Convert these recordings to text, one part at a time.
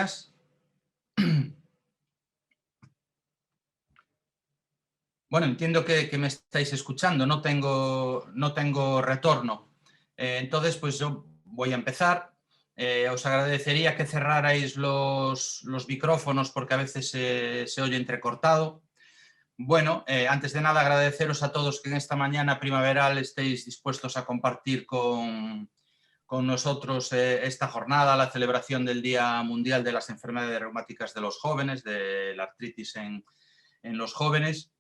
días. Bueno, entiendo que me estáis escuchando, no tengo retorno. Entonces, pues yo voy a empezar. Os agradecería que cerrarais los micrófonos porque a veces se oye entrecortado. Bueno, antes de nada agradeceros a todos que en esta mañana primaveral estéis dispuestos a compartir con nosotros esta jornada, la celebración del Día Mundial de las Enfermedades Reumáticas de los Jóvenes, de la artritis en los jóvenes.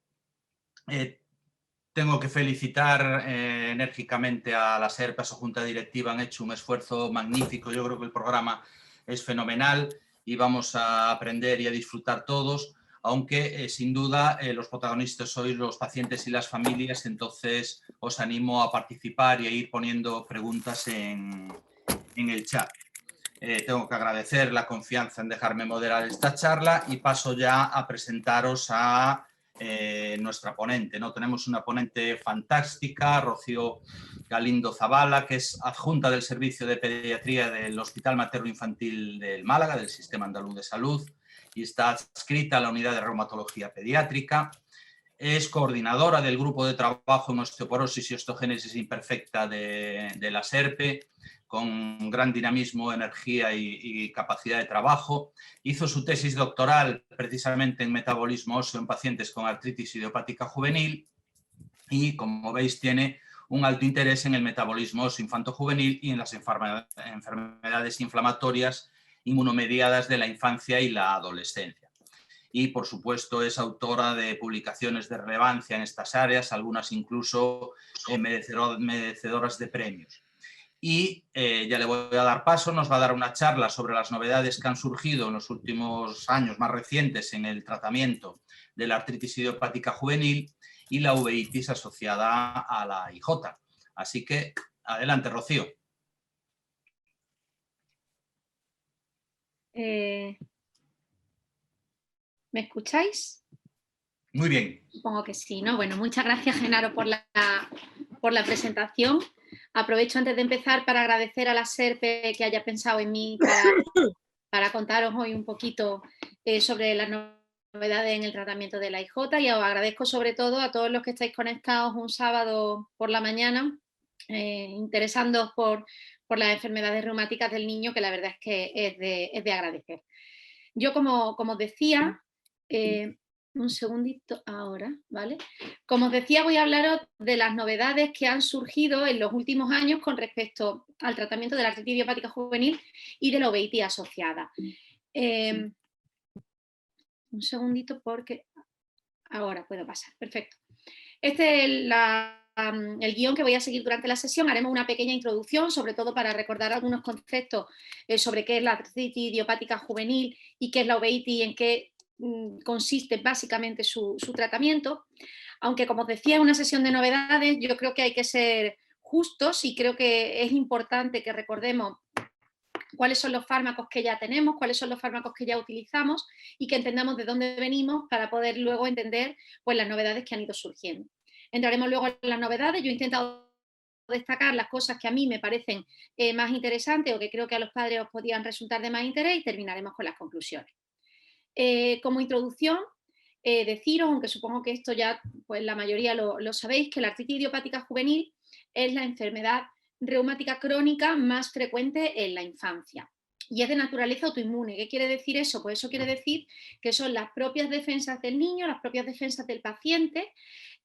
Tengo que felicitar enérgicamente a la SERP, a su junta directiva, han hecho un esfuerzo magnífico. Yo creo que el programa es fenomenal y vamos a aprender y a disfrutar todos, aunque sin duda los protagonistas sois los pacientes y las familias, entonces os animo a participar y a ir poniendo preguntas en el chat. Tengo que agradecer la confianza en dejarme moderar esta charla y paso ya a presentaros a nuestra ponente, ¿no? Tenemos una ponente fantástica, Rocío Galindo Zavala, que es adjunta del Servicio de Pediatría del Hospital Materno Infantil del Málaga, del Sistema Andaluz de Salud, y está adscrita a la Unidad de Reumatología Pediátrica. Es coordinadora del Grupo de Trabajo en Osteoporosis y Osteogénesis Imperfecta de la SERPE, con gran dinamismo, energía y capacidad de trabajo. Hizo su tesis doctoral precisamente en metabolismo óseo en pacientes con artritis idiopática juvenil y, como veis, tiene un alto interés en el metabolismo óseo infanto-juvenil y en las enfermedades inflamatorias inmunomediadas de la infancia y la adolescencia. Y, por supuesto, es autora de publicaciones de relevancia en estas áreas, algunas incluso merecedoras de premios. Y ya le voy a dar paso, nos va a dar una charla sobre las novedades que han surgido en los últimos años más recientes en el tratamiento de la artritis idiopática juvenil y la uveitis asociada a la IJ. Así que, adelante, Rocío. ¿Me escucháis? Muy bien. Supongo que sí, ¿no? Bueno, muchas gracias, Genaro, por la presentación. Aprovecho antes de empezar para agradecer a la SERPE que haya pensado en mí para contaros hoy un poquito sobre las novedades en el tratamiento de la IJ, y os agradezco sobre todo a todos los que estáis conectados un sábado por la mañana interesándoos por las enfermedades reumáticas del niño, que la verdad es que es de agradecer. Yo, como os decía, un segundito ahora, ¿vale? Como os decía, voy a hablaros de las novedades que han surgido en los últimos años con respecto al tratamiento de la artritis idiopática juvenil y de la uveitis asociada. Un segundito porque ahora puedo pasar, perfecto. Este es el guión que voy a seguir durante la sesión. Haremos una pequeña introducción, sobre todo para recordar algunos conceptos sobre qué es la artritis idiopática juvenil y qué es la uveitis y en qué consiste básicamente su tratamiento. Aunque, como os decía, es una sesión de novedades, yo creo que hay que ser justos y creo que es importante que recordemos cuáles son los fármacos que ya tenemos, cuáles son los fármacos que ya utilizamos y que entendamos de dónde venimos para poder luego entender pues, las novedades que han ido surgiendo. Entraremos luego en las novedades. Yo he intentado destacar las cosas que a mí me parecen más interesantes o que creo que a los padres os podían resultar de más interés y terminaremos con las conclusiones. Como introducción, deciros, aunque supongo que esto ya pues, la mayoría lo sabéis, que la artritis idiopática juvenil es la enfermedad reumática crónica más frecuente en la infancia y es de naturaleza autoinmune. ¿Qué quiere decir eso? Pues eso quiere decir que son las propias defensas del niño, las propias defensas del paciente,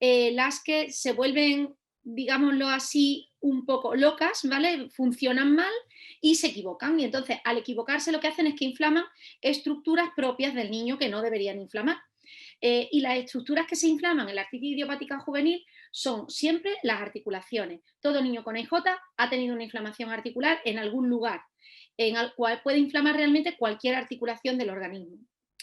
las que se vuelven, digámoslo así, un poco locas, ¿vale? Funcionan mal y se equivocan, y entonces al equivocarse lo que hacen es que inflaman estructuras propias del niño que no deberían inflamar. Y las estructuras que se inflaman en la artritis idiopática juvenil son siempre las articulaciones. Todo niño con IJ ha tenido una inflamación articular en algún lugar, en el cual puede inflamar realmente cualquier articulación del organismo.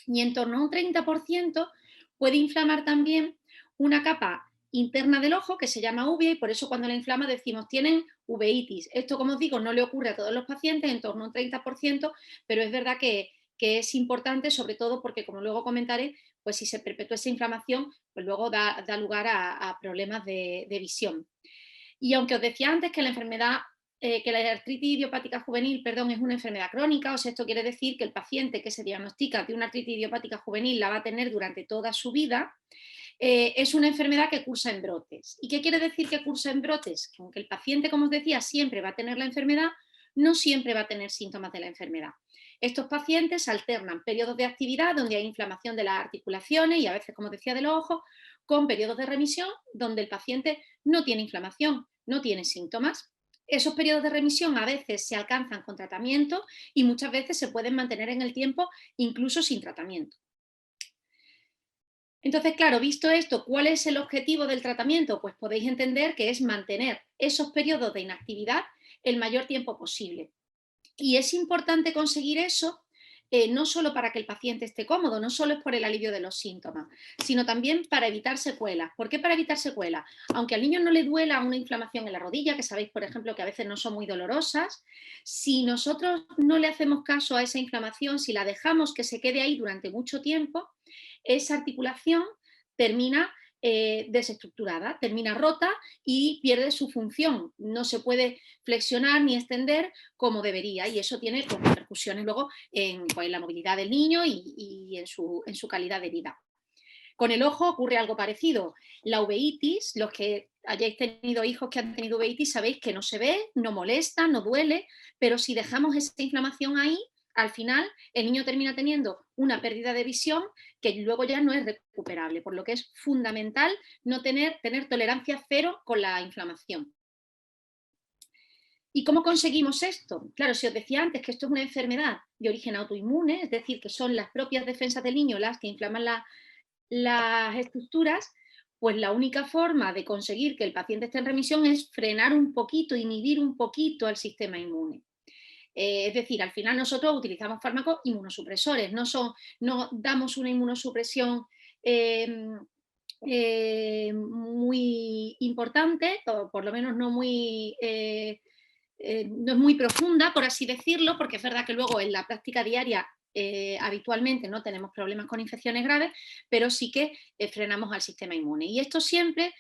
Y en torno a un 30% puede inflamar también una capa interna del ojo que se llama uvea, y por eso cuando la inflama decimos tienen uveitis. Esto, como os digo, no le ocurre a todos los pacientes, en torno a un 30%, pero es verdad que es importante, sobre todo porque, como luego comentaré, pues si se perpetúa esa inflamación, pues luego da lugar a problemas de visión. Y aunque os decía antes que la enfermedad que la artritis idiopática juvenil, perdón, es una enfermedad crónica, o sea, esto quiere decir que el paciente que se diagnostica de una artritis idiopática juvenil la va a tener durante toda su vida. Es una enfermedad que cursa en brotes. ¿Y qué quiere decir que cursa en brotes? Que aunque el paciente, como os decía, siempre va a tener la enfermedad, no siempre va a tener síntomas de la enfermedad. Estos pacientes alternan periodos de actividad donde hay inflamación de las articulaciones y a veces, como decía, de los ojos, con periodos de remisión donde el paciente no tiene inflamación, no tiene síntomas. Esos periodos de remisión a veces se alcanzan con tratamiento y muchas veces se pueden mantener en el tiempo incluso sin tratamiento. Entonces, claro, visto esto, ¿cuál es el objetivo del tratamiento? Pues podéis entender que es mantener esos periodos de inactividad el mayor tiempo posible. Y es importante conseguir eso no solo para que el paciente esté cómodo, no solo es por el alivio de los síntomas, sino también para evitar secuelas. ¿Por qué para evitar secuelas? Aunque al niño no le duela una inflamación en la rodilla, que sabéis, por ejemplo, que a veces no son muy dolorosas, si nosotros no le hacemos caso a esa inflamación, si la dejamos que se quede ahí durante mucho tiempo, esa articulación termina desestructurada, termina rota y pierde su función. No se puede flexionar ni extender como debería y eso tiene pues, repercusiones luego en pues, la movilidad del niño y en su calidad de vida. Con el ojo ocurre algo parecido. La uveitis, los que hayáis tenido hijos que han tenido uveitis, sabéis que no se ve, no molesta, no duele, pero si dejamos esa inflamación ahí, al final el niño termina teniendo una pérdida de visión que luego ya no es recuperable, por lo que es fundamental no tener tolerancia cero con la inflamación. ¿Y cómo conseguimos esto? Claro, si os decía antes que esto es una enfermedad de origen autoinmune, es decir, que son las propias defensas del niño las que inflaman las estructuras, pues la única forma de conseguir que el paciente esté en remisión es frenar un poquito, inhibir un poquito al sistema inmune. Es decir, al final nosotros utilizamos fármacos inmunosupresores, no damos una inmunosupresión muy importante, o por lo menos no es muy profunda, por así decirlo, porque es verdad que luego en la práctica diaria habitualmente no tenemos problemas con infecciones graves, pero sí que frenamos al sistema inmune. Y esto siempre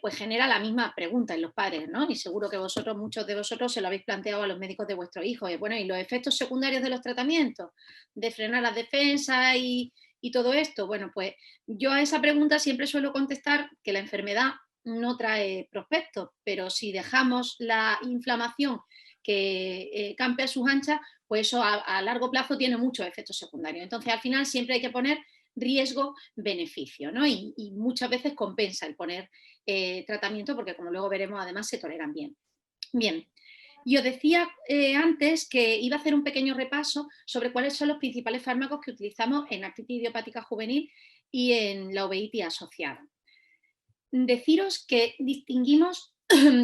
pues genera la misma pregunta en los padres, ¿no? Y seguro que muchos de vosotros se lo habéis planteado a los médicos de vuestros hijos. Bueno, ¿y los efectos secundarios de los tratamientos? De frenar las defensas y todo esto. Bueno, pues yo a esa pregunta siempre suelo contestar que la enfermedad no trae prospectos, pero si dejamos la inflamación que campe a sus anchas, pues eso a largo plazo tiene muchos efectos secundarios. Entonces, al final siempre hay que poner riesgo-beneficio, ¿no? Y muchas veces compensa el poner tratamiento porque, como luego veremos, además se toleran bien. Bien, y os decía antes que iba a hacer un pequeño repaso sobre cuáles son los principales fármacos que utilizamos en artritis idiopática juvenil y en la uveitis asociada. Deciros que distinguimos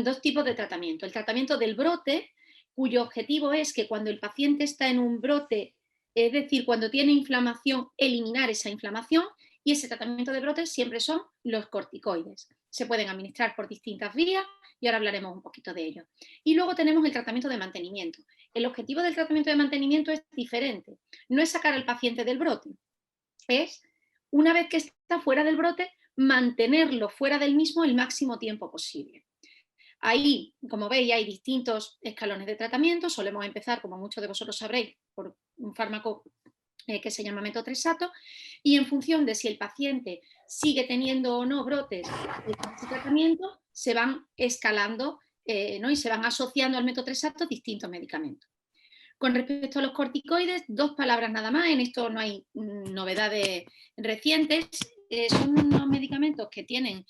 dos tipos de tratamiento. El tratamiento del brote, cuyo objetivo es que cuando el paciente está en un brote, es decir, cuando tiene inflamación, eliminar esa inflamación, y ese tratamiento de brote siempre son los corticoides. Se pueden administrar por distintas vías y ahora hablaremos un poquito de ello. Y luego tenemos el tratamiento de mantenimiento. El objetivo del tratamiento de mantenimiento es diferente. No es sacar al paciente del brote, es, una vez que está fuera del brote, mantenerlo fuera del mismo el máximo tiempo posible. Ahí, como veis, hay distintos escalones de tratamiento. Solemos empezar, como muchos de vosotros sabréis, por un fármaco que se llama metotrexato, y en función de si el paciente sigue teniendo o no brotes de este tratamiento, se van escalando ¿no? Y se van asociando al metotrexato distintos medicamentos. Con respecto a los corticoides, dos palabras nada más, en esto no hay novedades recientes. Son unos medicamentos que tienen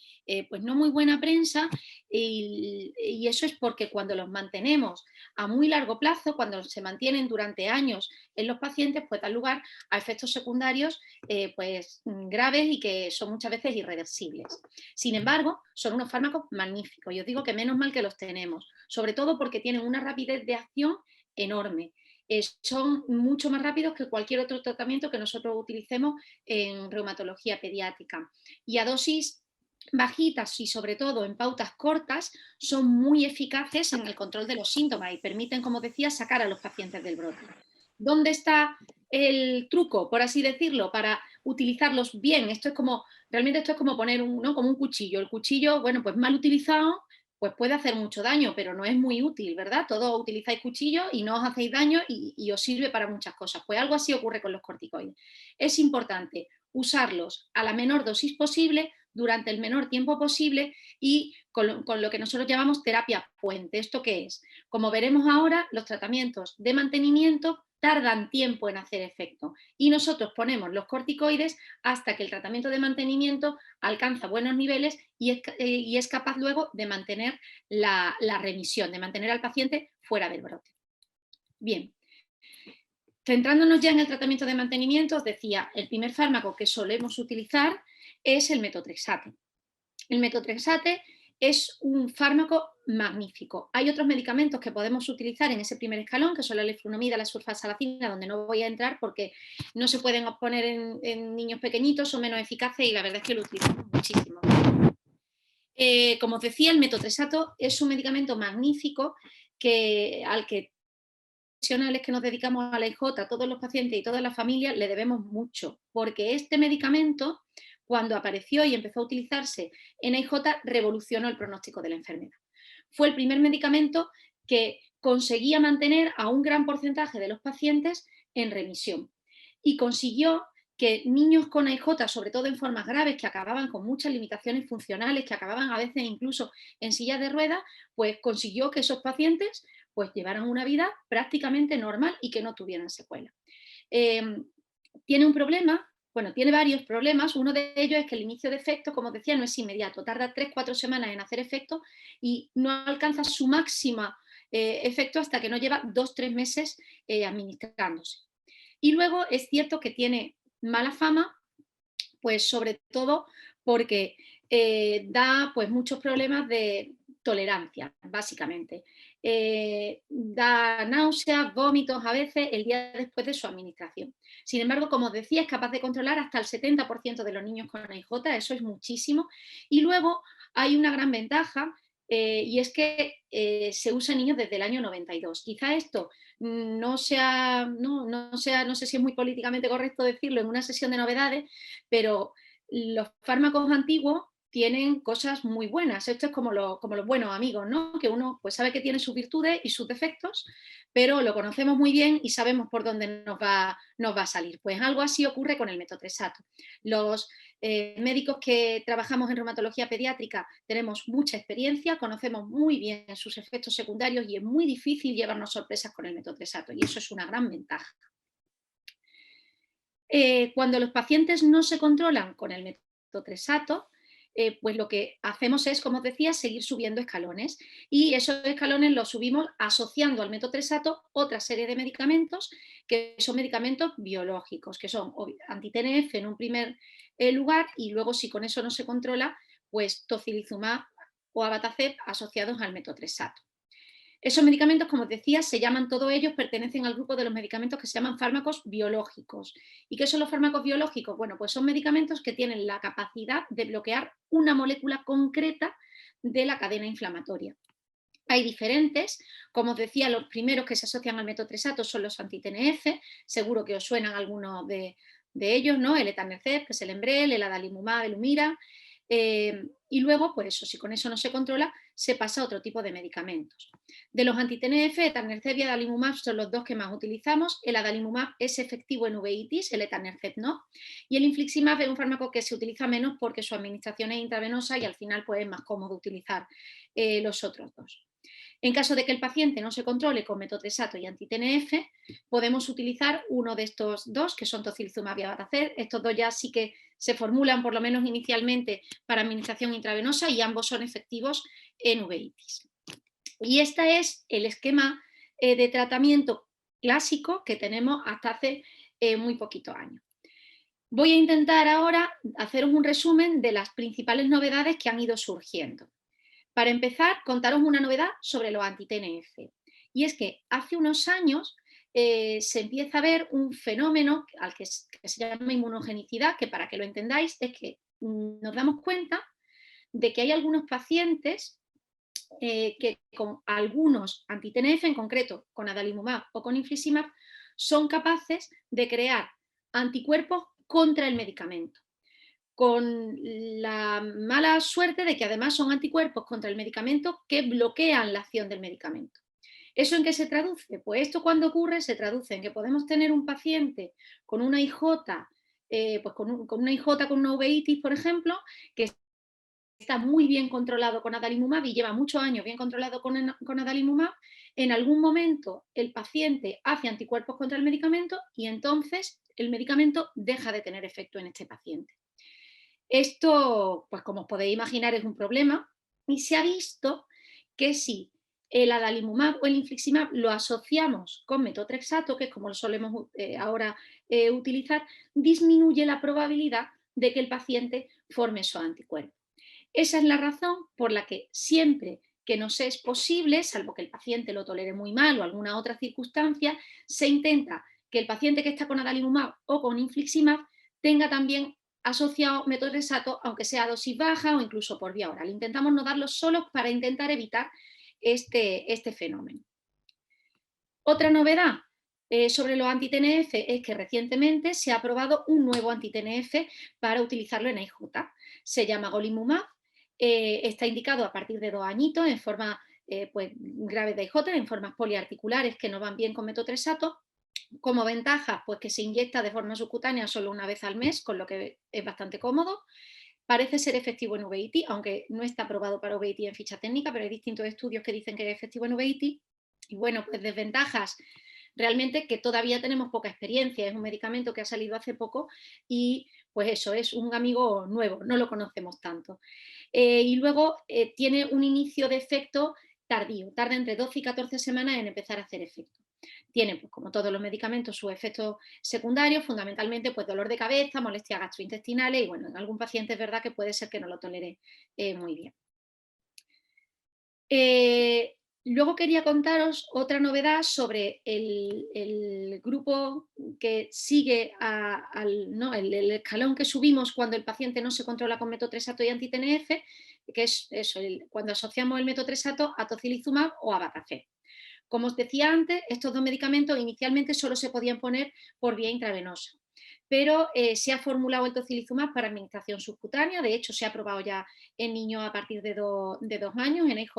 pues no muy buena prensa y eso es porque cuando los mantenemos a muy largo plazo, cuando se mantienen durante años en los pacientes, pues dan lugar a efectos secundarios pues graves y que son muchas veces irreversibles. Sin embargo, son unos fármacos magníficos. Yo digo que menos mal que los tenemos, sobre todo porque tienen una rapidez de acción enorme. Son mucho más rápidos que cualquier otro tratamiento que nosotros utilicemos en reumatología pediátrica. Y a dosis bajitas y sobre todo en pautas cortas son muy eficaces en el control de los síntomas y permiten, como decía, sacar a los pacientes del brote. ¿Dónde está el truco, por así decirlo, para utilizarlos bien? Realmente esto es como poner como un cuchillo. El cuchillo, bueno, pues mal utilizado pues puede hacer mucho daño, pero no es muy útil, ¿verdad? Todos utilizáis cuchillos y no os hacéis daño y os sirve para muchas cosas. Pues algo así ocurre con los corticoides. Es importante usarlos a la menor dosis posible, durante el menor tiempo posible y con lo que nosotros llamamos terapia puente. ¿Esto qué es? Como veremos ahora, los tratamientos de mantenimiento tardan tiempo en hacer efecto y nosotros ponemos los corticoides hasta que el tratamiento de mantenimiento alcanza buenos niveles y es capaz luego de mantener la remisión, de mantener al paciente fuera del brote. Bien, centrándonos ya en el tratamiento de mantenimiento, os decía, el primer fármaco que solemos utilizar es el metotrexate. El metotrexate es un fármaco magnífico. Hay otros medicamentos que podemos utilizar en ese primer escalón, que son la leflunomida, la sulfasalazina, donde no voy a entrar porque no se pueden poner en niños pequeñitos, son menos eficaces y la verdad es que lo utilizamos muchísimo. Como os decía, el metotrexato es un medicamento magnífico al que profesionales que nos dedicamos a la IJ, todos los pacientes y todas las familias le debemos mucho, porque este medicamento, cuando apareció y empezó a utilizarse en IJ, revolucionó el pronóstico de la enfermedad. Fue el primer medicamento que conseguía mantener a un gran porcentaje de los pacientes en remisión y consiguió que niños con AIJ, sobre todo en formas graves, que acababan con muchas limitaciones funcionales, que acababan a veces incluso en silla de ruedas, pues consiguió que esos pacientes pues llevaran una vida prácticamente normal y que no tuvieran secuelas. Tiene un problema, bueno, tiene varios problemas. Uno de ellos es que el inicio de efecto, como os decía, no es inmediato, tarda 3-4 semanas en hacer efecto y no alcanza su máximo efecto hasta que no lleva 2-3 meses administrándose. Y luego es cierto que tiene mala fama, pues sobre todo porque da pues muchos problemas de tolerancia, básicamente. Da náuseas, vómitos a veces el día después de su administración. Sin embargo, como os decía, es capaz de controlar hasta el 70% de los niños con AIJ, eso es muchísimo. Y luego hay una gran ventaja y es que se usa en niños desde el año 92. Quizá esto no sé si es muy políticamente correcto decirlo en una sesión de novedades, pero los fármacos antiguos tienen cosas muy buenas. Esto es como los buenos amigos, ¿no? Que uno pues sabe que tiene sus virtudes y sus defectos, pero lo conocemos muy bien y sabemos por dónde nos va a salir. Pues algo así ocurre con el metotrexato. Los médicos que trabajamos en reumatología pediátrica tenemos mucha experiencia, conocemos muy bien sus efectos secundarios y es muy difícil llevarnos sorpresas con el metotrexato y eso es una gran ventaja. Cuando los pacientes no se controlan con el metotrexato, pues lo que hacemos es, como os decía, seguir subiendo escalones y esos escalones los subimos asociando al metotrexato otra serie de medicamentos que son medicamentos biológicos, que son anti-TNF en un primer lugar y luego si con eso no se controla, pues tocilizumab o abatacept asociados al metotrexato. Esos medicamentos, como os decía, se llaman todos ellos, pertenecen al grupo de los medicamentos que se llaman fármacos biológicos. ¿Y qué son los fármacos biológicos? Bueno, pues son medicamentos que tienen la capacidad de bloquear una molécula concreta de la cadena inflamatoria. Hay diferentes, como os decía, los primeros que se asocian al metotrexato son los anti-TNF, seguro que os suenan algunos de ellos, ¿no? El etanercept, que es el Enbrel, el adalimumab, el Humira. Y luego, pues eso, si con eso no se controla, se pasa a otro tipo de medicamentos. De los anti-TNF, etanercept y adalimumab son los dos que más utilizamos. El adalimumab es efectivo en uveitis, el etanercept no. Y el infliximab es un fármaco que se utiliza menos porque su administración es intravenosa y al final pues, es más cómodo utilizar los otros dos. En caso de que el paciente no se controle con metotrexato y anti-TNF, podemos utilizar uno de estos dos, que son tocilizumab y abatacept. Estos dos ya sí que se formulan, por lo menos inicialmente, para administración intravenosa y ambos son efectivos en uveitis. Y este es el esquema de tratamiento clásico que tenemos hasta hace muy poquitos años. Voy a intentar ahora haceros un resumen de las principales novedades que han ido surgiendo. Para empezar, contaros una novedad sobre los anti-TNF. Y es que hace unos años se empieza a ver un fenómeno que se llama inmunogenicidad, que para que lo entendáis es que nos damos cuenta de que hay algunos pacientes que con algunos anti-TNF, en concreto con adalimumab o con infliximab, son capaces de crear anticuerpos contra el medicamento. con la mala suerte de que además son anticuerpos contra el medicamento que bloquean la acción del medicamento. ¿Eso en qué se traduce? Pues esto cuando ocurre se traduce en que podemos tener un paciente con una IJ, pues con una IJ con una uveitis, por ejemplo, que está muy bien controlado con adalimumab y lleva muchos años bien controlado con adalimumab. En algún momento el paciente hace anticuerpos contra el medicamento y entonces el medicamento deja de tener efecto en este paciente. Esto, pues como os podéis imaginar, es un problema y se ha visto que si el adalimumab o el infliximab lo asociamos con metotrexato, que es como lo solemos ahora utilizar, disminuye la probabilidad de que el paciente forme esos anticuerpos. Esa es la razón por la que siempre que nos es posible, salvo que el paciente lo tolere muy mal o alguna otra circunstancia, se intenta que el paciente que está con adalimumab o con infliximab tenga también asociado metotrexato, aunque sea a dosis baja o incluso por vía oral. Intentamos no darlos solos para intentar evitar este fenómeno. Otra novedad sobre los anti-TNF es que recientemente se ha aprobado un nuevo anti-TNF para utilizarlo en IJ. Se llama golimumab, está indicado a partir de 2 añitos en formas pues, graves de IJ, en formas poliarticulares que no van bien con metotrexato. Como ventaja, pues que se inyecta de forma subcutánea solo una vez al mes, con lo que es bastante cómodo. Parece ser efectivo en uveitis, aunque no está aprobado para uveitis en ficha técnica, pero hay distintos estudios que dicen que es efectivo en uveitis. Y bueno, pues desventajas, realmente que todavía tenemos poca experiencia, es un medicamento que ha salido hace poco y pues eso, es un amigo nuevo, no lo conocemos tanto. Y luego tiene un inicio de efecto tardío, tarda entre 12 y 14 semanas en empezar a hacer efecto. Tiene, pues, como todos los medicamentos, sus efectos secundarios, fundamentalmente pues, dolor de cabeza, molestias gastrointestinales y bueno, en algún paciente es verdad que puede ser que no lo tolere muy bien. Luego quería contaros otra novedad sobre el grupo que sigue el escalón que subimos cuando el paciente no se controla con metotrexato y anti-TNF, que es eso, cuando asociamos el metotrexato a tocilizumab o a Batacep. Como os decía antes, estos 2 medicamentos inicialmente solo se podían poner por vía intravenosa, pero se ha formulado el tocilizumab para administración subcutánea, de hecho se ha aprobado ya en niños a partir de 2 años, en IJ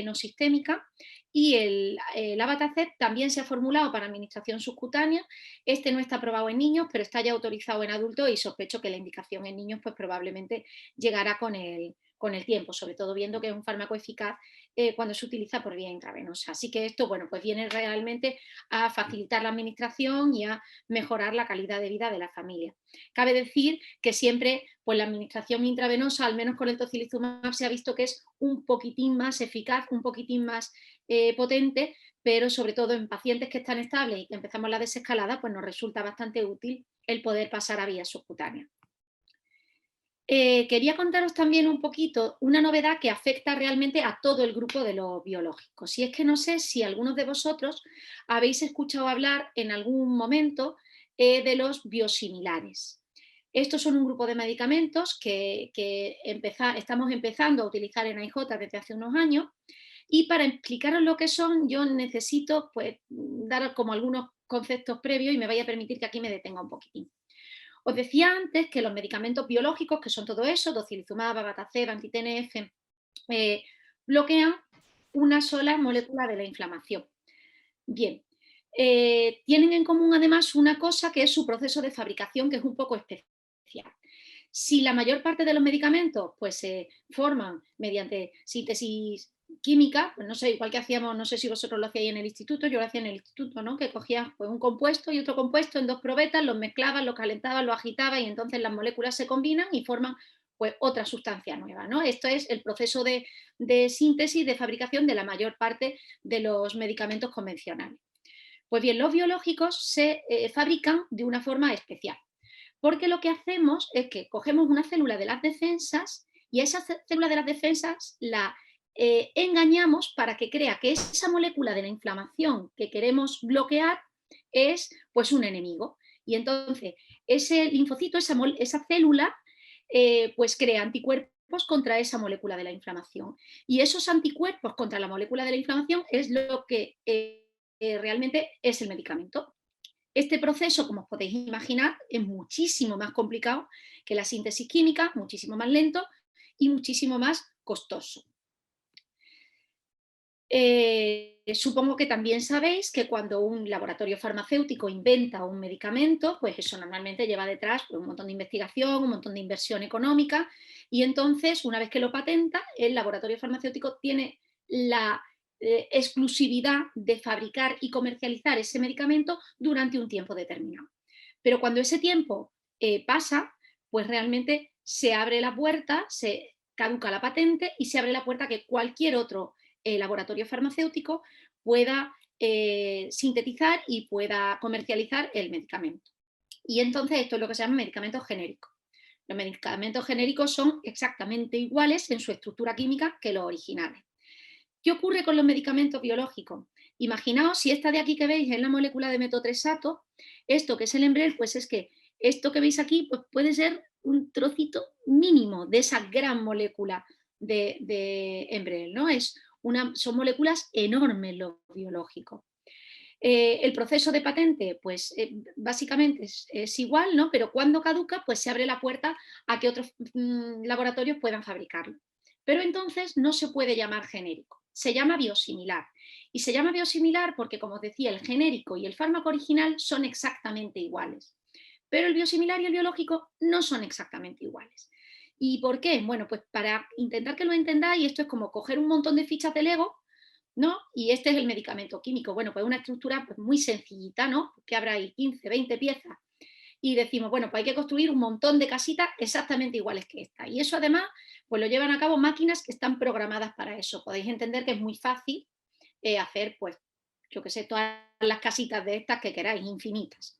no sistémica, y el Abatacept también se ha formulado para administración subcutánea. Este no está aprobado en niños, pero está ya autorizado en adultos y sospecho que la indicación en niños pues probablemente llegará con el tiempo, sobre todo viendo que es un fármaco eficaz cuando se utiliza por vía intravenosa. Así que esto, bueno, pues viene realmente a facilitar la administración y a mejorar la calidad de vida de la familia. Cabe decir que siempre pues, la administración intravenosa, al menos con el tocilizumab, se ha visto que es un poquitín más eficaz, un poquitín más potente, pero sobre todo en pacientes que están estables y que empezamos la desescalada, pues nos resulta bastante útil el poder pasar a vía subcutánea. Quería contaros también un poquito una novedad que afecta realmente a todo el grupo de los biológicos. Y es que no sé si algunos de vosotros habéis escuchado hablar en algún momento de los biosimilares. Estos son un grupo de medicamentos que estamos empezando a utilizar en AIJ desde hace unos años. Y para explicaros lo que son, yo necesito pues, daros como algunos conceptos previos y me vaya a permitir que aquí me detenga un poquitín. Os decía antes que los medicamentos biológicos, que son todo eso, tocilizumab, Abatacept, anti-TNF, bloquean una sola molécula de la inflamación. Bien, tienen en común además una cosa que es su proceso de fabricación, que es un poco especial. Si la mayor parte de los medicamentos pues, se forman mediante síntesis química, pues no sé, igual que hacíamos, no sé si vosotros lo hacíais en el instituto, yo lo hacía en el instituto, ¿no? Que cogías pues, un compuesto y otro compuesto en 2 probetas, los mezclabas, los calentabas, los agitabas y entonces las moléculas se combinan y forman pues, otra sustancia nueva, ¿no? Esto es el proceso de síntesis, de fabricación de la mayor parte de los medicamentos convencionales. Pues bien, los biológicos se fabrican de una forma especial, porque lo que hacemos es que cogemos una célula de las defensas y a esa célula de las defensas la engañamos para que crea que esa molécula de la inflamación que queremos bloquear es pues un enemigo. Y entonces ese linfocito, esa célula, pues crea anticuerpos contra esa molécula de la inflamación. Y esos anticuerpos contra la molécula de la inflamación es lo que realmente es el medicamento. Este proceso, como os podéis imaginar, es muchísimo más complicado que la síntesis química, muchísimo más lento y muchísimo más costoso. Supongo que también sabéis que cuando un laboratorio farmacéutico inventa un medicamento, pues eso normalmente lleva detrás pues, un montón de investigación, un montón de inversión económica, y entonces, una vez que lo patenta, el laboratorio farmacéutico tiene la exclusividad de fabricar y comercializar ese medicamento durante un tiempo determinado. Pero cuando ese tiempo pasa, pues realmente se abre la puerta, se caduca la patente y se abre la puerta a que cualquier otro laboratorio farmacéutico pueda sintetizar y pueda comercializar el medicamento. Y entonces esto es lo que se llama medicamentos genéricos. Los medicamentos genéricos son exactamente iguales en su estructura química que los originales. ¿Qué ocurre con los medicamentos biológicos? Imaginaos si esta de aquí que veis es la molécula de metotrexato, esto que es el Enbrel, pues es que esto que veis aquí pues puede ser un trocito mínimo de esa gran molécula de Enbrel, ¿no? Son moléculas enormes los biológicos. El proceso de patente, pues básicamente es igual, ¿no? Pero cuando caduca, pues se abre la puerta a que otros laboratorios puedan fabricarlo. Pero entonces no se puede llamar genérico, se llama biosimilar. Y se llama biosimilar porque, como os decía, el genérico y el fármaco original son exactamente iguales. Pero el biosimilar y el biológico no son exactamente iguales. ¿Y por qué? Bueno, pues para intentar que lo entendáis, esto es como coger un montón de fichas de Lego, ¿no? Y este es el medicamento químico. Bueno, pues una estructura pues, muy sencillita, ¿no? Que habrá ahí 15, 20 piezas. Y decimos, bueno, pues hay que construir un montón de casitas exactamente iguales que esta. Y eso además, pues lo llevan a cabo máquinas que están programadas para eso. Podéis entender que es muy fácil hacer, pues, yo que sé, todas las casitas de estas que queráis, infinitas.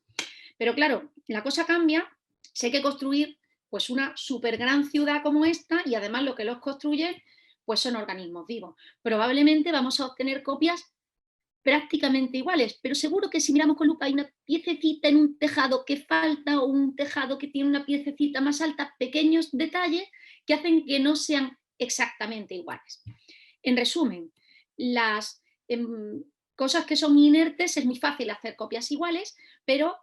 Pero claro, la cosa cambia, si hay que construir pues una súper gran ciudad como esta y además lo que los construye pues son organismos vivos. Probablemente vamos a obtener copias prácticamente iguales, pero seguro que si miramos con lupa hay una piececita en un tejado que falta o un tejado que tiene una piececita más alta, pequeños detalles que hacen que no sean exactamente iguales. En resumen, las cosas que son inertes es muy fácil hacer copias iguales, pero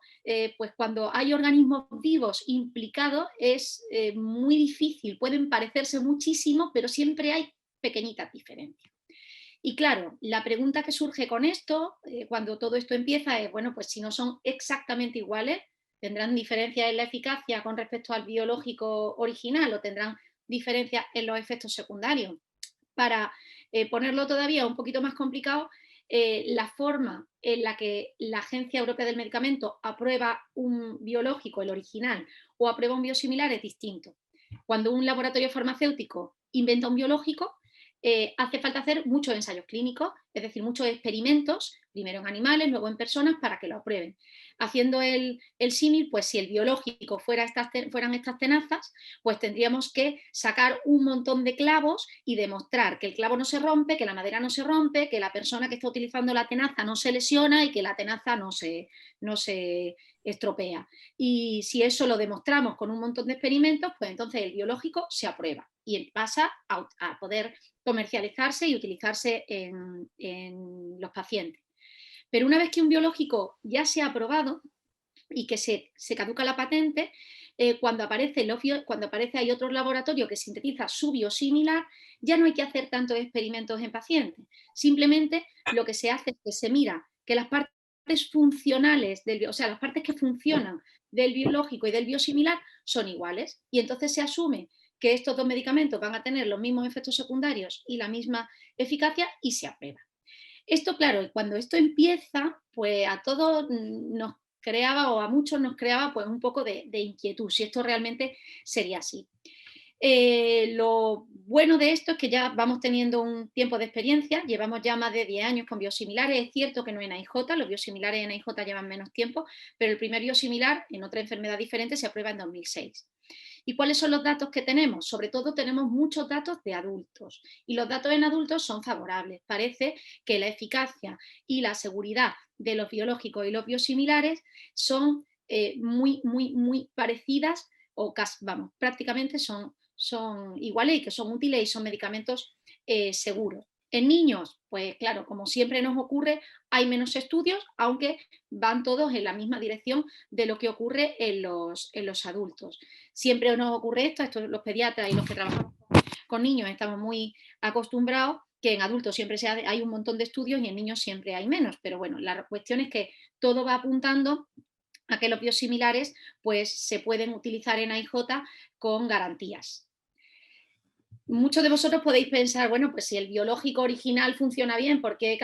pues cuando hay organismos vivos implicados es muy difícil, pueden parecerse muchísimo, pero siempre hay pequeñitas diferencias. Y claro, la pregunta que surge con esto, cuando todo esto empieza, es, bueno, pues si no son exactamente iguales, ¿tendrán diferencias en la eficacia con respecto al biológico original o tendrán diferencias en los efectos secundarios? Para ponerlo todavía un poquito más complicado, la forma en la que la Agencia Europea del Medicamento aprueba un biológico, el original, o aprueba un biosimilar es distinto. Cuando un laboratorio farmacéutico inventa un biológico, hace falta hacer muchos ensayos clínicos, es decir, muchos experimentos, primero en animales, luego en personas, para que lo aprueben. Haciendo el símil, pues si el biológico fueran estas tenazas, pues tendríamos que sacar un montón de clavos y demostrar que el clavo no se rompe, que la madera no se rompe, que la persona que está utilizando la tenaza no se lesiona y que la tenaza no se estropea. Y si eso lo demostramos con un montón de experimentos, pues entonces el biológico se aprueba y pasa a poder comercializarse y utilizarse en los pacientes. Pero una vez que un biológico ya se ha aprobado y que se caduca la patente, cuando aparece hay otro laboratorio que sintetiza su biosimilar, ya no hay que hacer tantos experimentos en pacientes. Simplemente lo que se hace es que se mira que las partes funcionales, o sea, las partes que funcionan del biológico y del biosimilar son iguales. Y entonces se asume que estos dos medicamentos van a tener los mismos efectos secundarios y la misma eficacia y se aprueba. Esto, claro, cuando esto empieza, pues a todos nos creaba, o a muchos nos creaba, pues un poco de inquietud, si esto realmente sería así. Lo bueno de esto es que ya vamos teniendo un tiempo de experiencia, llevamos ya más de 10 años con biosimilares, es cierto que no en AIJ, los biosimilares en AIJ llevan menos tiempo, pero el primer biosimilar en otra enfermedad diferente se aprueba en 2006. ¿Y cuáles son los datos que tenemos? Sobre todo tenemos muchos datos de adultos y los datos en adultos son favorables. Parece que la eficacia y la seguridad de los biológicos y los biosimilares son muy parecidas o vamos, prácticamente son iguales y que son útiles y son medicamentos seguros. En niños, pues claro, como siempre nos ocurre, hay menos estudios, aunque van todos en la misma dirección de lo que ocurre en los adultos. Siempre nos ocurre esto los pediatras y los que trabajamos con niños estamos muy acostumbrados que en adultos siempre hay un montón de estudios y en niños siempre hay menos, pero bueno, la cuestión es que todo va apuntando a que los biosimilares pues, se pueden utilizar en AIJ con garantías. Muchos de vosotros podéis pensar, bueno, pues si el biológico original funciona bien, ¿por qué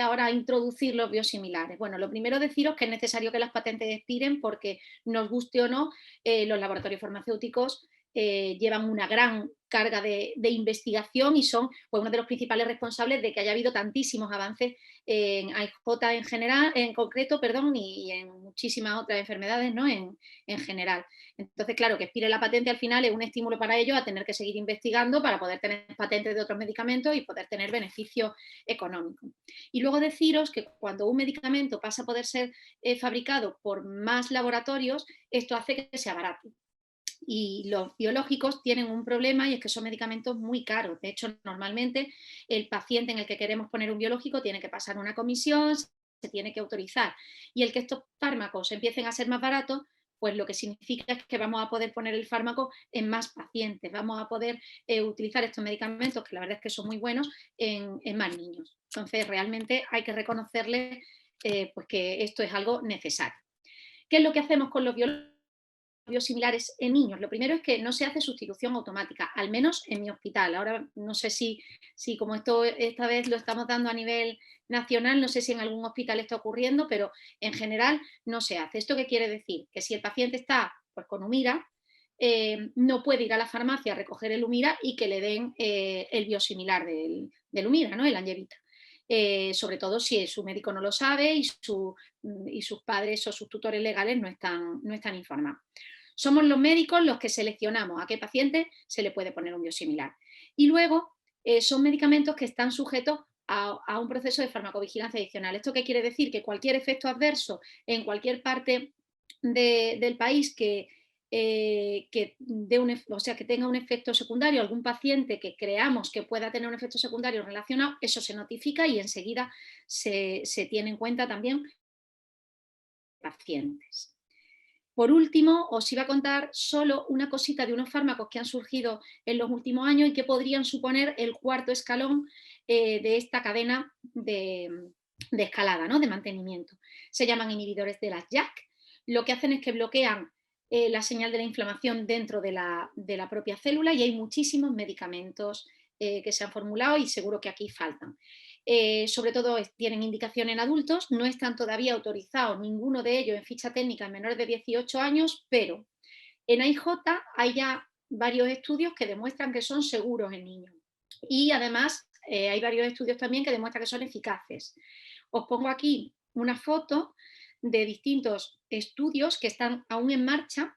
ahora introducir los biosimilares? Bueno, lo primero deciros que es necesario que las patentes expiren porque, nos guste o no, los laboratorios farmacéuticos llevan una gran carga de investigación y son pues, uno de los principales responsables de que haya habido tantísimos avances en AIJ en general, en concreto, perdón, y en muchísimas otras enfermedades, ¿no? En general. Entonces, claro, que expire la patente al final es un estímulo para ellos a tener que seguir investigando para poder tener patentes de otros medicamentos y poder tener beneficio económico. Y luego deciros que cuando un medicamento pasa a poder ser fabricado por más laboratorios, esto hace que sea barato. Y los biológicos tienen un problema y es que son medicamentos muy caros. De hecho, normalmente el paciente en el que queremos poner un biológico tiene que pasar una comisión, se tiene que autorizar. Y el que estos fármacos empiecen a ser más baratos, pues lo que significa es que vamos a poder poner el fármaco en más pacientes, vamos a poder utilizar estos medicamentos, que la verdad es que son muy buenos, en más niños. Entonces, realmente hay que reconocerles pues que esto es algo necesario. ¿Qué es lo que hacemos con los biosimilares en niños? Lo primero es que no se hace sustitución automática, al menos en mi hospital. Ahora no sé si como esta vez lo estamos dando a nivel nacional, no sé si en algún hospital está ocurriendo, pero en general no se hace. ¿Esto qué quiere decir? Que si el paciente está pues, con Humira, no puede ir a la farmacia a recoger el Humira y que le den el biosimilar del Humira, ¿no? El Angevita. Sobre todo si su médico no lo sabe y sus padres o sus tutores legales no están informados. Somos los médicos los que seleccionamos a qué paciente se le puede poner un biosimilar. Y luego son medicamentos que están sujetos a un proceso de farmacovigilancia adicional. ¿Esto qué quiere decir? Que cualquier efecto adverso en cualquier parte del país que tenga un efecto secundario, algún paciente que creamos que pueda tener un efecto secundario relacionado, eso se notifica y enseguida se tiene en cuenta también pacientes. Por último, os iba a contar solo una cosita de unos fármacos que han surgido en los últimos años y que podrían suponer el cuarto escalón de esta cadena de escalada, ¿no? De mantenimiento. Se llaman inhibidores de las JAK. Lo que hacen es que bloquean la señal de la inflamación dentro de la propia célula y hay muchísimos medicamentos que se han formulado y seguro que aquí faltan. Sobre todo tienen indicación en adultos, no están todavía autorizados ninguno de ellos en ficha técnica en menores de 18 años, pero en AIJ hay ya varios estudios que demuestran que son seguros en niños. Y además hay varios estudios también que demuestran que son eficaces. Os pongo aquí una foto de distintos estudios que están aún en marcha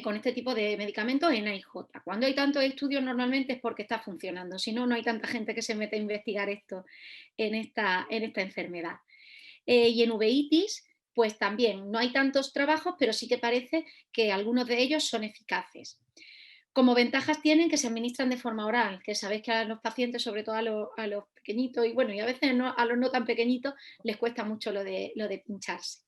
con este tipo de medicamentos en AIJ. Cuando hay tantos estudios normalmente es porque está funcionando, si no, no hay tanta gente que se mete a investigar esto en esta enfermedad. Y en uveitis, pues también no hay tantos trabajos, pero sí que parece que algunos de ellos son eficaces. Como ventajas tienen que se administran de forma oral, que sabéis que a los pacientes, sobre todo a los pequeñitos, y bueno, y a veces a los no tan pequeñitos, les cuesta mucho lo de pincharse.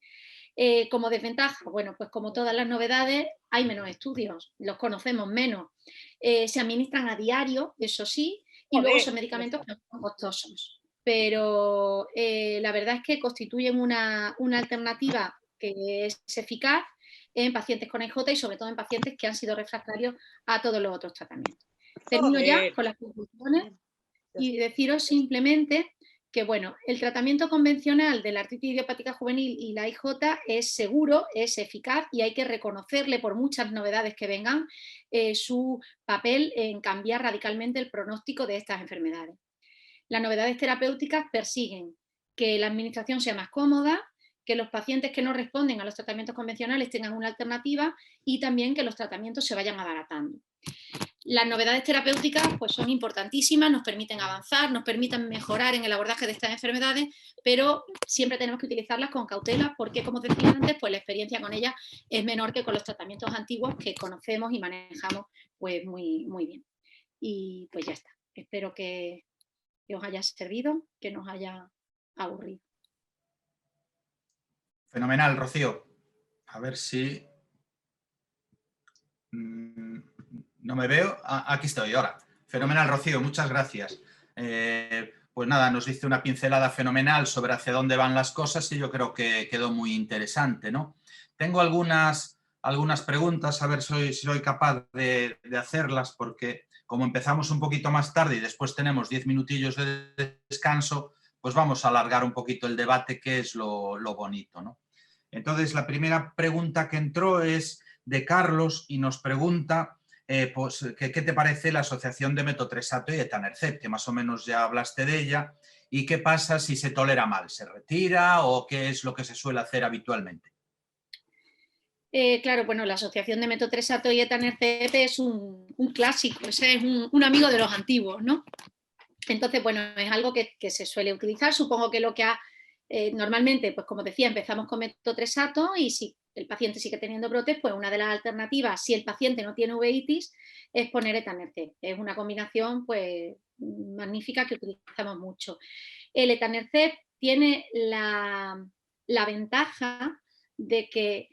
Como desventaja, bueno, pues como todas las novedades, hay menos estudios, los conocemos menos. Se administran a diario, eso sí, y luego son medicamentos que son costosos. Pero la verdad es que constituyen una alternativa que es eficaz en pacientes con EJ y sobre todo en pacientes que han sido refractarios a todos los otros tratamientos. Termino ya con las conclusiones y deciros simplemente que, bueno, el tratamiento convencional de la artritis idiopática juvenil y la IJ es seguro, es eficaz y hay que reconocerle, por muchas novedades que vengan, su papel en cambiar radicalmente el pronóstico de estas enfermedades. Las novedades terapéuticas persiguen que la administración sea más cómoda, que los pacientes que no responden a los tratamientos convencionales tengan una alternativa y también que los tratamientos se vayan abaratando. Las novedades terapéuticas pues, son importantísimas, nos permiten avanzar, nos permiten mejorar en el abordaje de estas enfermedades, pero siempre tenemos que utilizarlas con cautela porque, como decía antes, pues, la experiencia con ellas es menor que con los tratamientos antiguos que conocemos y manejamos pues, muy, muy bien. Y pues ya está. Espero que que os haya servido, que nos haya aburrido. Fenomenal, Rocío. A ver si... no me veo. Aquí estoy, ahora. Fenomenal, Rocío, muchas gracias. Pues nada, nos dice una pincelada fenomenal sobre hacia dónde van las cosas y yo creo que quedó muy interesante, ¿no? Tengo algunas preguntas, a ver si soy capaz de hacerlas, porque como empezamos un poquito más tarde y después tenemos 10 minutillos de descanso, pues vamos a alargar un poquito el debate, que es lo bonito, ¿no? Entonces, la primera pregunta que entró es de Carlos y nos pregunta pues, ¿qué te parece la asociación de metotrexato y etanercept? Que más o menos ya hablaste de ella. ¿Y qué pasa si se tolera mal? ¿Se retira o qué es lo que se suele hacer habitualmente? Claro, bueno, la asociación de metotrexato y etanercept es un clásico, ese es un amigo de los antiguos, ¿no? Entonces, bueno, es algo que se suele utilizar. Supongo que lo que normalmente, pues como decía, empezamos con metotrexato y si el paciente sigue teniendo brotes, pues una de las alternativas, si el paciente no tiene uveitis, es poner etanercept. Es una combinación, pues, magnífica que utilizamos mucho. El etanercept tiene la ventaja de que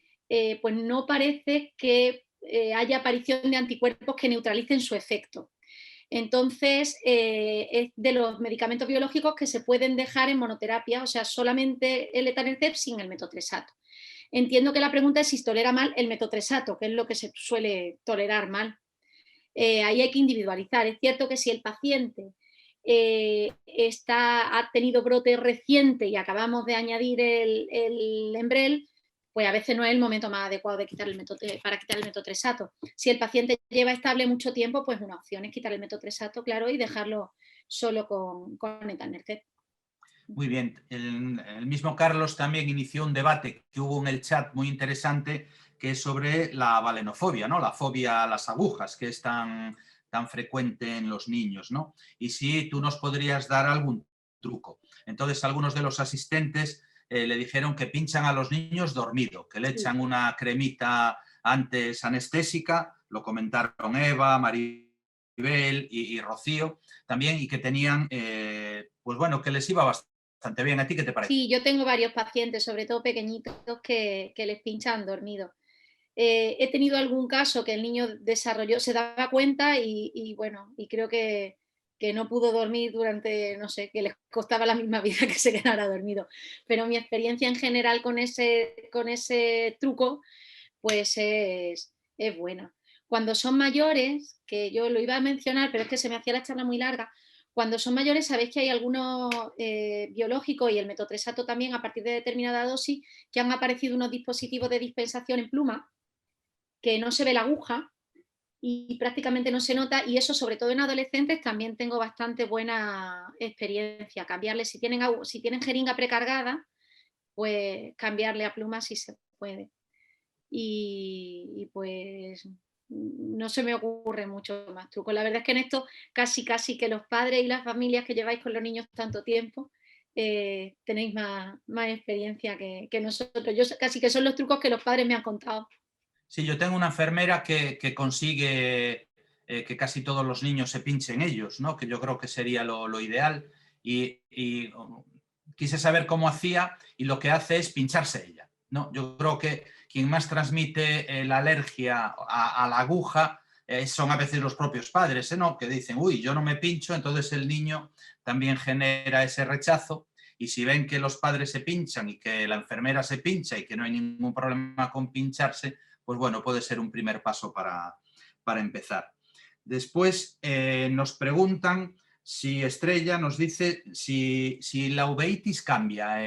pues no parece que haya aparición de anticuerpos que neutralicen su efecto. Entonces, es de los medicamentos biológicos que se pueden dejar en monoterapia, o sea, solamente el etanercept sin el metotrexato. Entiendo que la pregunta es si tolera mal el metotrexato, que es lo que se suele tolerar mal. Ahí hay que individualizar. Es cierto que si el paciente ha tenido brote reciente y acabamos de añadir el Enbrel, pues a veces no es el momento más adecuado de para quitar el metotrexato. Si el paciente lleva estable mucho tiempo, pues una opción es quitar el metotrexato, claro, y dejarlo solo con etanercept. Muy bien. El mismo Carlos también inició un debate que hubo en el chat muy interesante, que es sobre la valenofobia, ¿no? La fobia a las agujas, que es tan frecuente en los niños, ¿no? Y si tú nos podrías dar algún truco. Entonces, algunos de los asistentes le dijeron que pinchan a los niños dormido, que le echan una cremita antes anestésica, lo comentaron Eva, Maribel y Rocío también, y que tenían, pues bueno, que les iba bastante bien. ¿A ti qué te parece? Sí, yo tengo varios pacientes, sobre todo pequeñitos, que les pinchan dormidos. He tenido algún caso que el niño se daba cuenta y bueno, y creo que no pudo dormir durante, no sé, que les costaba la misma vida que se quedara dormido. Pero mi experiencia en general con ese truco, pues es buena. Cuando son mayores, que yo lo iba a mencionar, pero es que se me hacía la charla muy larga, cuando son mayores sabéis que hay algunos biológicos y el metotrexato también a partir de determinada dosis que han aparecido unos dispositivos de dispensación en pluma que no se ve la aguja y prácticamente no se nota, y eso sobre todo en adolescentes también tengo bastante buena experiencia. Cambiarle, si tienen jeringa precargada, pues cambiarle a pluma si se puede. Y pues no se me ocurre mucho más truco. La verdad es que en esto casi que los padres y las familias que lleváis con los niños tanto tiempo tenéis más experiencia que nosotros. Yo casi que son los trucos que los padres me han contado. Sí, yo tengo una enfermera que consigue que casi todos los niños se pinchen ellos, ¿no? Que yo creo que sería lo ideal. Y quise saber cómo hacía y lo que hace es pincharse ella, ¿no? Yo creo que quien más transmite la alergia a la aguja son a veces los propios padres, ¿no? Que dicen, uy, yo no me pincho, entonces el niño también genera ese rechazo. Y si ven que los padres se pinchan y que la enfermera se pincha y que no hay ningún problema con pincharse, pues bueno, puede ser un primer paso para empezar. Después nos preguntan si Estrella nos dice si la uveitis cambia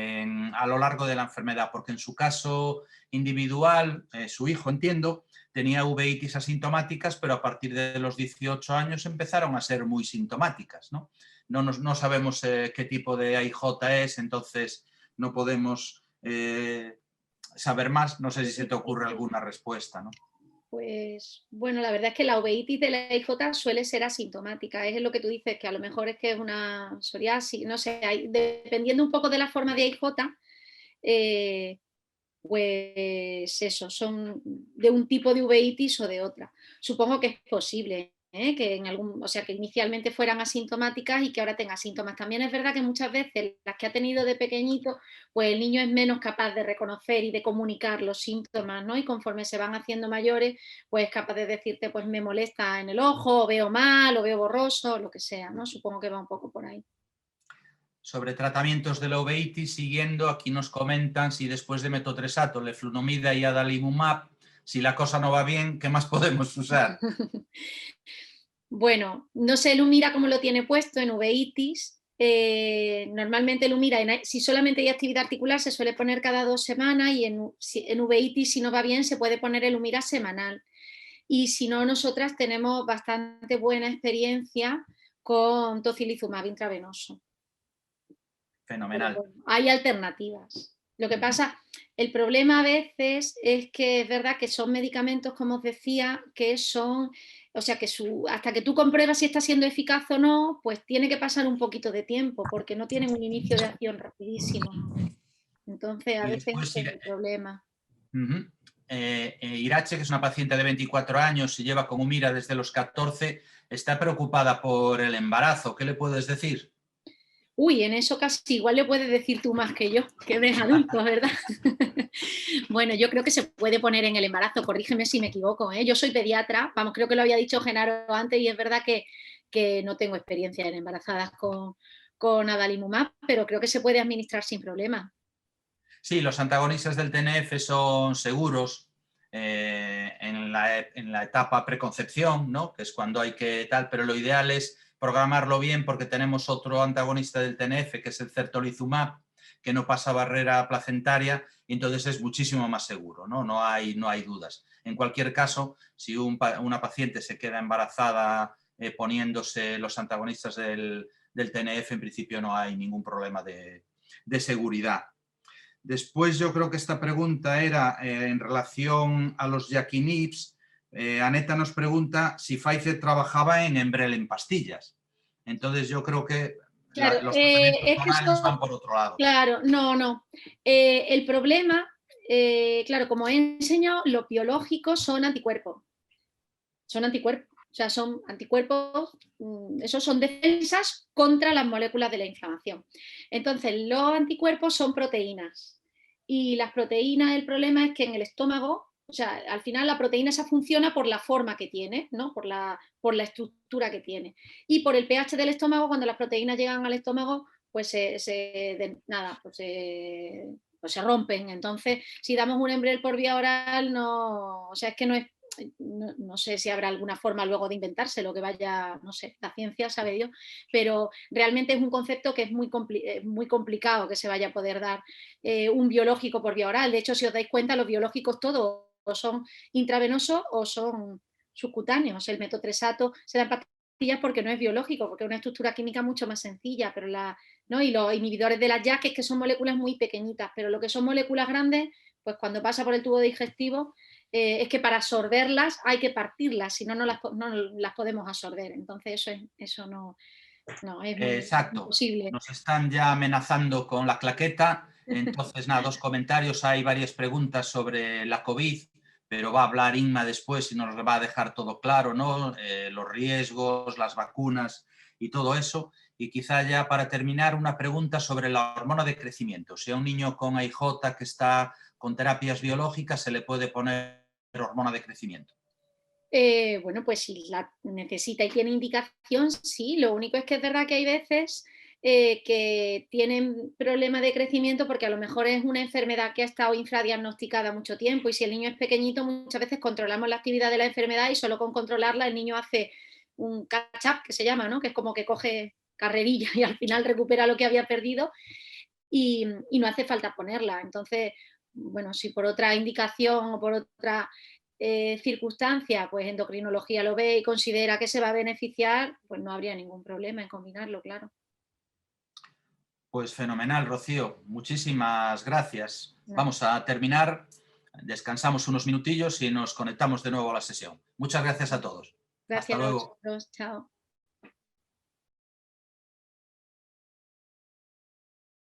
a lo largo de la enfermedad, porque en su caso individual, su hijo, entiendo, tenía uveitis asintomáticas, pero a partir de los 18 años empezaron a ser muy sintomáticas, ¿no? No sabemos qué tipo de AIJ es, entonces no podemos saber más. No sé si se te ocurre alguna respuesta, ¿no? Pues bueno, la verdad es que la uveitis de la IJ suele ser asintomática, es lo que tú dices, que a lo mejor es que es una psoriasis, no sé, dependiendo un poco de la forma de IJ, pues eso, son de un tipo de uveitis o de otra. Supongo que es posible. que o sea, que inicialmente fueran asintomáticas y que ahora tengan síntomas. También es verdad que muchas veces las que ha tenido de pequeñito, pues el niño es menos capaz de reconocer y de comunicar los síntomas, ¿no? Y conforme se van haciendo mayores, pues es capaz de decirte, pues me molesta en el ojo, o veo mal, o veo borroso, o lo que sea, ¿no? Supongo que va un poco por ahí. Sobre tratamientos de la uveitis, siguiendo, aquí nos comentan si después de metotrexato, leflunomida y adalimumab, si la cosa no va bien, ¿qué más podemos usar? Bueno, no sé el Humira cómo lo tiene puesto en uveitis. Normalmente el Humira, si solamente hay actividad articular, se suele poner cada 2 semanas y en uveitis, si no va bien, se puede poner el Humira semanal. Y si no, nosotras tenemos bastante buena experiencia con tocilizumab intravenoso. Pero Fenomenal. bueno, hay alternativas. Lo que pasa, el problema a veces es que es verdad que son medicamentos, como os decía, que son, o sea, que hasta que tú compruebas si está siendo eficaz o no, pues tiene que pasar un poquito de tiempo, porque no tienen un inicio de acción rapidísimo. Entonces, a Y veces después, ese es el problema. Irache, que es una paciente de 24 años y lleva con Humira desde los 14, está preocupada por el embarazo. ¿Qué le puedes decir? Uy, en eso casi igual le puedes decir tú más que yo, que eres adulto, ¿verdad? Bueno, yo creo que se puede poner en el embarazo, corrígeme si me equivoco, ¿eh? Yo soy pediatra, vamos, creo que lo había dicho Genaro antes y es verdad que no tengo experiencia en embarazadas con adalimumab, pero creo que se puede administrar sin problema. Sí, los antagonistas del TNF son seguros en la etapa preconcepción, ¿no? Que es cuando hay que tal, pero lo ideal es programarlo bien porque tenemos otro antagonista del TNF, que es el certolizumab, que no pasa barrera placentaria y entonces es muchísimo más seguro, ¿no? No hay dudas. En cualquier caso, si una paciente se queda embarazada poniéndose los antagonistas del TNF, en principio no hay ningún problema de seguridad. Después yo creo que esta pregunta era en relación a los Yakinibs. Aneta nos pregunta si Pfizer trabajaba en Enbrel en pastillas. Entonces yo creo que Claro, los tratamientos es que orales van eso, por otro lado. claro, no. El problema, claro, como he enseñado, los biológicos son anticuerpos. Son anticuerpos. O sea, son anticuerpos, esos son defensas contra las moléculas de la inflamación. Entonces, los anticuerpos son proteínas. Y las proteínas, el problema es que en el estómago, o sea, al final la proteína esa funciona por la forma que tiene, ¿no? Por la estructura que tiene. Y por el pH del estómago, cuando las proteínas llegan al estómago, pues pues se rompen. Entonces, si damos un Enbrel por vía oral, no, o sea, es que no sé si habrá alguna forma luego de inventarse lo que vaya, no sé, la ciencia sabe Dios, pero realmente es un concepto que es muy complicado que se vaya a poder dar un biológico por vía oral. De hecho, si os dais cuenta, los biológicos todos o son intravenosos o son subcutáneos. El metotrexato se da en pastillas porque no es biológico, porque es una estructura química mucho más sencilla, pero ¿no? Y los inhibidores de las JAK es que son moléculas muy pequeñitas, pero lo que son moléculas grandes, pues cuando pasa por el tubo digestivo, es que para absorberlas hay que partirlas, si no, no las podemos absorber. Entonces eso no es Exacto. imposible. Nos están ya amenazando con la claqueta. Entonces, nada, 2 comentarios. Hay varias preguntas sobre la COVID, pero va a hablar Inma después y nos va a dejar todo claro, ¿no? Los riesgos, las vacunas y todo eso. Y quizá ya para terminar, una pregunta sobre la hormona de crecimiento. Si a un niño con AIJ que está con terapias biológicas se le puede poner hormona de crecimiento. Bueno, pues si la necesita y tiene indicación, sí. Lo único es que es verdad que hay veces que tienen problema de crecimiento porque a lo mejor es una enfermedad que ha estado infradiagnosticada mucho tiempo y si el niño es pequeñito muchas veces controlamos la actividad de la enfermedad y solo con controlarla el niño hace un catch-up que se llama, ¿no? Que es como que coge carrerilla y al final recupera lo que había perdido y no hace falta ponerla. Entonces, bueno, si por otra indicación o por otra circunstancia, pues endocrinología lo ve y considera que se va a beneficiar, pues no habría ningún problema en combinarlo, claro. Pues fenomenal, Rocío. Muchísimas gracias. Nada. Vamos a terminar, descansamos unos minutillos y nos conectamos de nuevo a la sesión. Muchas gracias a todos. Hasta Gracias a luego. vosotros, chao.